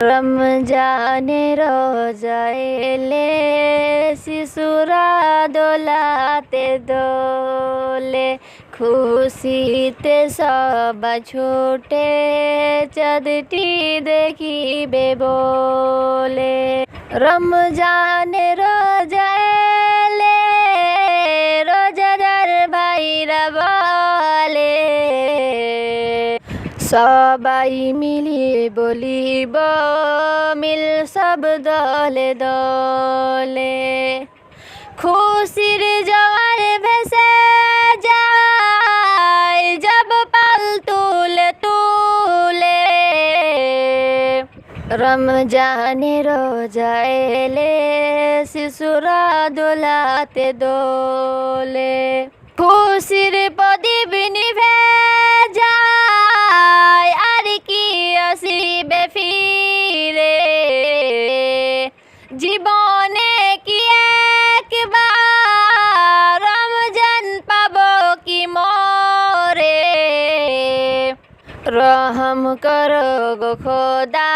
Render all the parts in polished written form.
রমজানে রোজায় এলে শিশুরা দোলাতে দোলে, খুশিতে সবাই ছুটে চাঁদটি দেখিবে বলে। রমজানে রোজায় এলে রোজাদার ভাইরা বলে, সবাই মিলিয়ে বলিব মিল সব দলে দলে, খুশির জোয়ার ভেসে যায় জব পাল তুলে তুলে। রমজানে রোজা এলে শিশুরা দোলাতে দোলে, খুশির প্রদীপ নিভে যায় আর কি আসিবে ফিরে। জীবনে কি একবার রমজান পাবো কি মোরে, রহম করো গো খোদা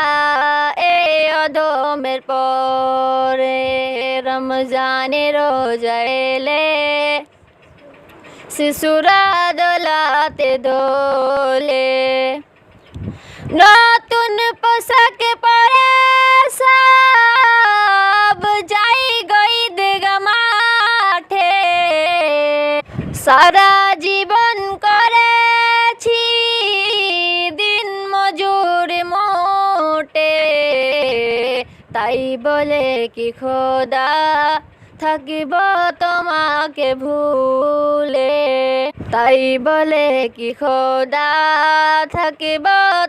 এই অধমের পরে। রমজানে রোজা এলে শিশুরা দোলাতে দোলে, নতুন পোশাক পরে সব যাই ঈদগাহ মাঠে। সারা জীবন করেছি দিন মজুর মোটে, তাই বলে কি খোদা থাকিব তোমাকে ভুলে। তাই বলে কি খোদা থাকিব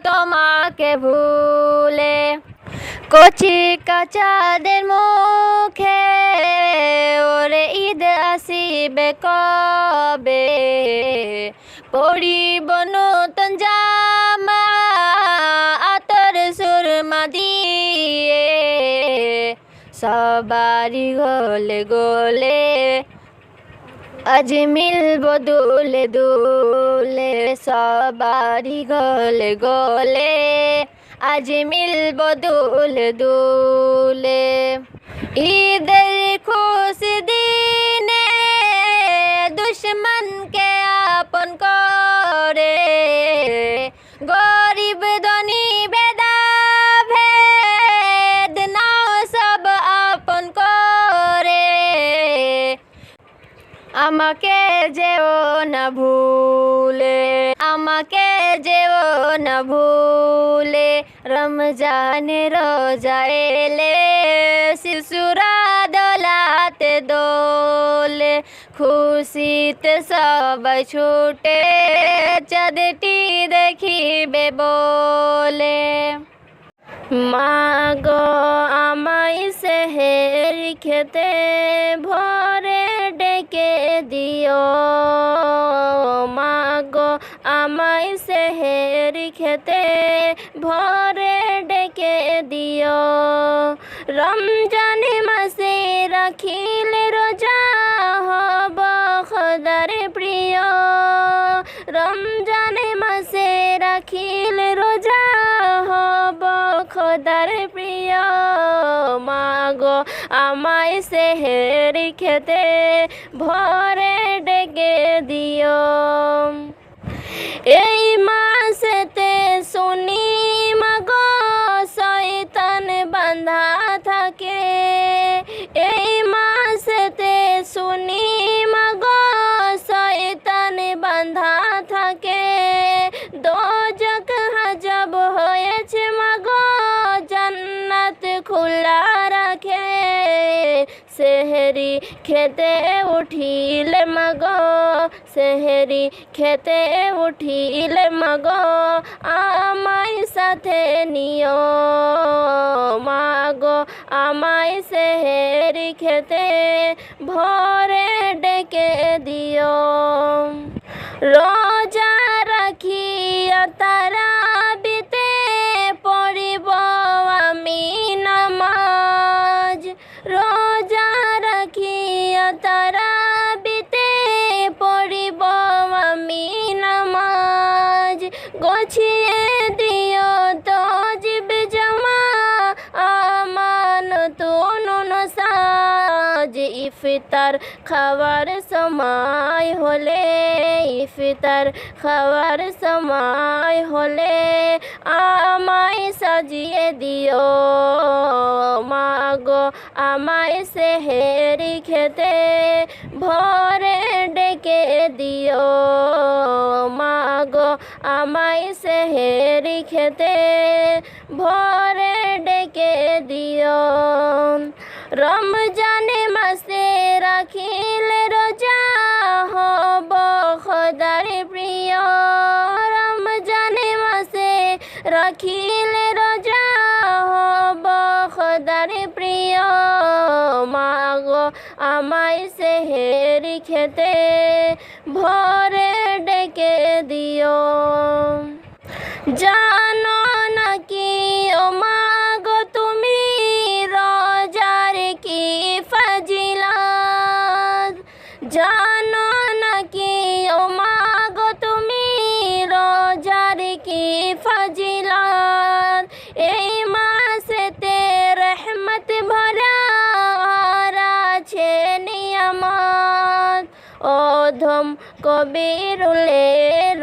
তোমাকে ভুলে। কচি কাচাদের মুখে ওরে ঈদ আসিবে কবে, পরিব নতুন জামা আতর সুরমা দিয়ে। সবারি গোলে গোলে আজ মিলব দুলে দুলে, সবারি গোলে গোলে আজ মিলব দুলে দুলে। ঈদের খুশি দিনে দুশ্মনকে আপন করে, গরিব ধনী ভেদা ভেদ নাও সব আপন করে। আমাকে যেও না ভুলে, আমাকে যেও না ভুলে। রমজানে রোজা এলে শিশুরা দোলাতে দোলে, খুশিতে সবাই ছুটে চাঁদটি দেখিবে বলে। মা গো আমায় সেহের খেতে ভরে ডেকে দিও, মা গো আমায় সেহের খেতে ভরে ডেকে দিও। রমজানে মাসে রাখিলে রোজা হব খোদার প্রিয়, রমজানে মাসে রাখিলে রোজা হব খোদার প্রিয়। মা গো আমায় সেহের খেতে ভরে ডেকে দিও। এই মাসেতে শুনি মাগো শয়তান বাঁধা থাকে, এই মাসেতে শুনি মাগো শয়তান বাঁধা থাকে। দোজখ হাজব হয়েছে মাগো জান্নাত খোলা রাখে, সেহরি খেতে উঠিলে মাগো, সেহরি খেতে উঠিলে মাগো আমায় সাথে নিও। মাগো আমায় সেহরি খেতে ভরে ডেকে দিও। রোজা রাখিয়া তারাবিতে পড়িব আমি নামাজ, রোজা রাখিয়া তারাবিতে পড়িব আমি নামাজ। গোছিয়ে দিও তজিব জমা ইফতার খাওয়ার সময় হলে, ইফতার খাওয়ার সময় হলে আমায় সাজিয়ে দিও মাগো, আমায় সেহেরি খেতে ভোরে ডেকে দিও মাগো, আমায় সেহেরি খেতে ভোরে ডেকে দিও। রমজানে মাসে রাখিলে রোজা হব খোদার প্রিয়, রমজানে মাসে রাখিলে রোজা হব খোদার প্রিয় মাগো, আমায় সেহেরি খেতে ভোরে ডেকে দিও। জানো নাকি ও মাগো তুমি রোজার কি ফজিলত, জানো নাকি ও মাগো তুমি রোজার কি ফজিলত, এই মাসেতে রহমত ভরা আছে নিয়ামত, অধম কবিরুলে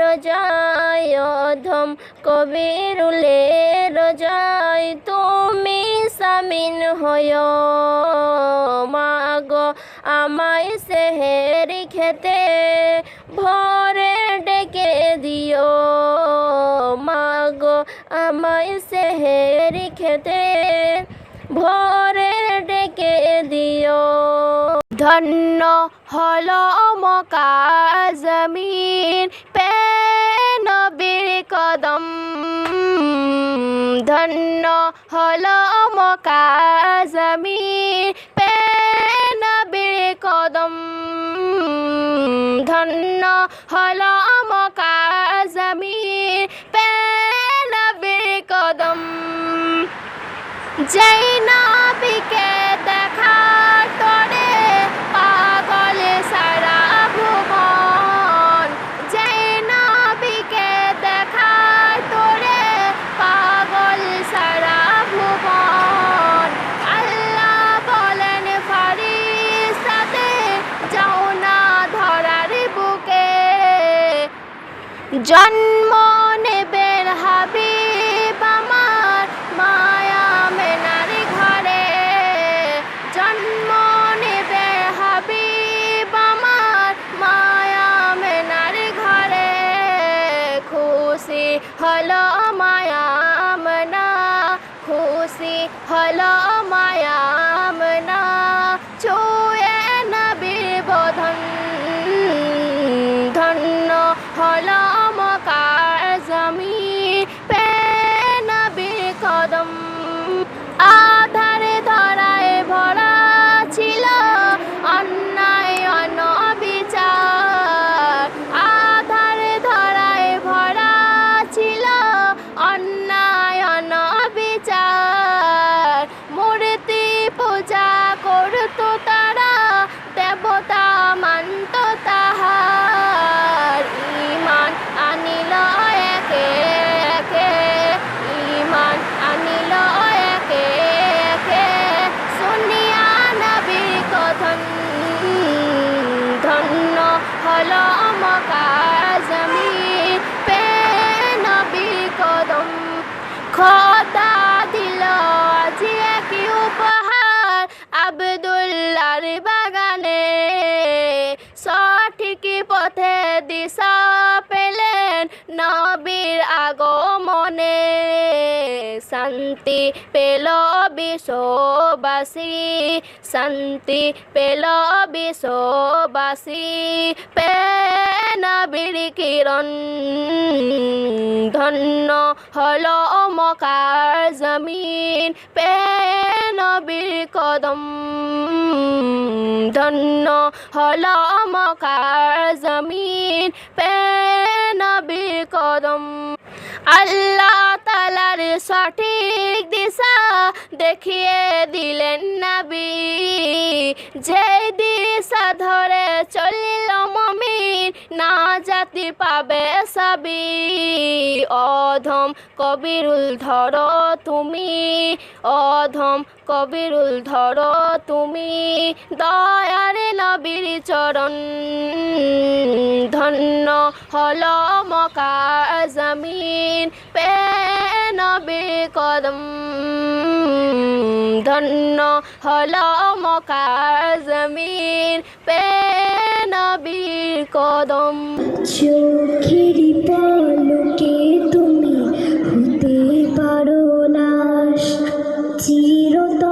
রোজায়, অধম কবিরুলে রোজায় তুমি সামিন হয়ো মাগো, আমায় সেহেরি খেতে ভোরে ডেকে দিও মাগো, আমায় সেহেরি খেতে ভোরে ডেকে দিও। ধন্য হলো মক্কা জমিন পে নবীর কদম, ধন্য হলো মক্কা জমিন পে নবীর কদম, ধন্য হলো মক্কা জমিন পে নবীর কদম। যেই নবীকে দেখার তরে পাগল সারা ভুবন, যেই নবীকে দেখার তরে পাগল সারা ভুবন, আল্লাহ বলেন ফারিস্তাতে যাও না ধরার বুকে, জন্ম নেবেন হাবিব আমার মায়া মেনার ঘরে, জন্ম নেবে হাবিব আমার মায়া মেনার ঘরে, খুশি হলো মায়া মনা, খুশি হলো মায়া মনা, ছুঁয়ে নবীর বদন, ধন্য হলো মক্কা জমিন পে নবীর কদম। আধারে ধরায় ভরা ছিল অন্যায় অনবিচার, আধারে ধরায় ভরা ছিল অন্যায় অনবিচার, মূর্তি পূজা করতো তারা দেবতা মানত তাহার, ঈমান আনিল একে একে, ঈমান আনিল একে একে, শুনিয়া নবীর কথন, ধন্য হলো মক্কা জমিন পে নবীর কদম। খোদা দিল আজি এক উপহার আব্দুল্লাহর বাগানে, সঠিক পথে দিশা পেলেন নবীর আগমনে, শান্তি পেল বিশ্ববাসী, শান্তি পেল বিশ্ববাসী, পে নবীর কিরণ, ধন্য হলো মক্কা জমিন পে নবীর কদম, ধন্য হলো মক্কা জমিন পে নবীর কদম। আল্লাহ তাআলার সঠিক দিশা দেখিয়ে দিলেন নবী, যে দিশা ধরে চলিল মুমিন না জাতি পাবে সাবি অধম কবিরুল ধরো তুমি অধম কবিরুল ধরো তুমি দয়ার নবীর চরণ ধন্য হলো মক্কা জমিন পে নবীর কদম ধন্য হলো মক্কা জমিন পে নবীর কদম চোখেরই পলকে তুমি হতে পারো লাশ চিরতরে